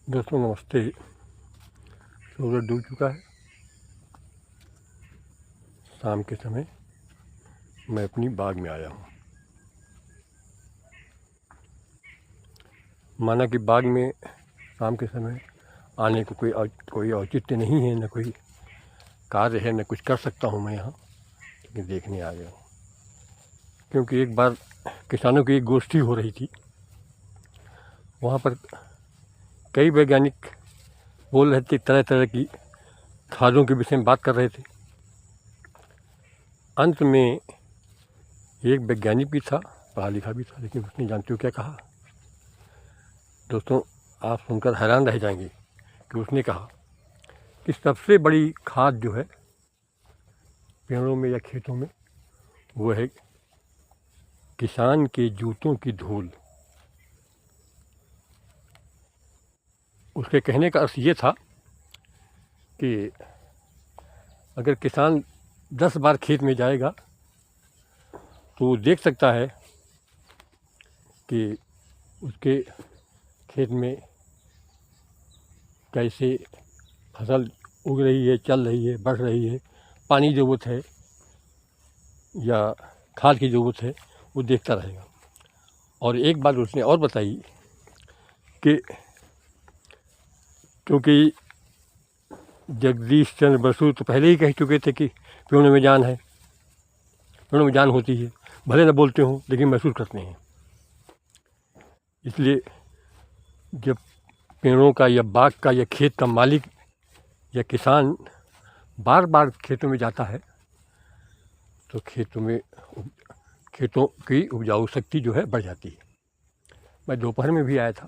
दोस्तों नमस्ते। सूरज डूब चुका है। शाम के समय मैं अपनी बाग में आया हूँ। माना कि बाग में शाम के समय आने को कोई औचित्य नहीं है, न कोई कार्य है, न कुछ कर सकता हूँ मैं यहाँ, लेकिन देखने आ गया हूँ। क्योंकि एक बार किसानों की एक गोष्ठी हो रही थी। वहाँ पर कई वैज्ञानिक बोल रहे थे, तरह तरह की खादों के विषय में बात कर रहे थे। अंत में एक वैज्ञानिक भी था, पढ़ा लिखा भी था, लेकिन उसने जानते हो क्या कहा? दोस्तों आप सुनकर हैरान रह जाएंगे कि उसने कहा कि सबसे बड़ी खाद जो है पेड़ों में या खेतों में, वो है किसान के जूतों की धूल। उसके कहने का अर्थ ये था कि अगर किसान 10 बार खेत में जाएगा तो वो देख सकता है कि उसके खेत में कैसे फसल उग रही है, चल रही है, बढ़ रही है, पानी की ज़रूरत है या खाद की ज़रूरत है, वो देखता रहेगा। और एक बात उसने और बताई कि क्योंकि जगदीश चंद्र बसु तो पहले ही कह चुके थे कि पेड़ों में जान है, पेड़ों में जान होती है, भले न बोलते हों लेकिन महसूस करते हैं। इसलिए जब पेड़ों का या बाग का या खेत का मालिक या किसान बार बार खेतों में जाता है तो खेतों की उपजाऊ शक्ति जो है बढ़ जाती है। मैं दोपहर में भी आया था,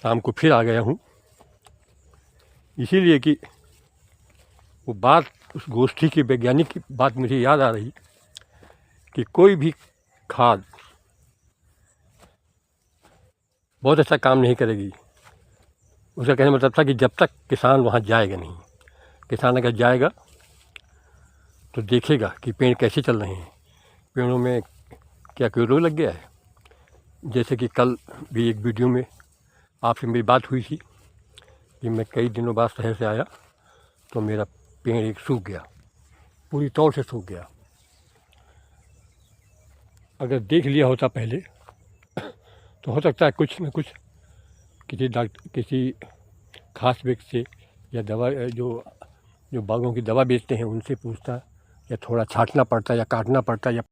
शाम को फिर आ गया हूँ, इसीलिए कि वो बात, उस गोष्ठी की वैज्ञानिक की बात मुझे याद आ रही कि कोई भी खाद बहुत अच्छा काम नहीं करेगी। उसका कहने का मतलब था कि जब तक किसान वहाँ जाएगा नहीं। किसान अगर जाएगा तो देखेगा कि पेड़ कैसे चल रहे हैं, पेड़ों में क्या कोई रोग लग गया है। जैसे कि कल भी एक वीडियो में आपसे मेरी बात हुई थी कि मैं कई दिनों बाद शहर से आया तो मेरा पेड़ एक सूख गया, पूरी तौर से सूख गया। अगर देख लिया होता पहले तो हो सकता है कुछ न कुछ किसी खास व्यक्ति से या दवा जो बागों की दवा बेचते हैं उनसे पूछता, या थोड़ा छांटना पड़ता या काटना पड़ता या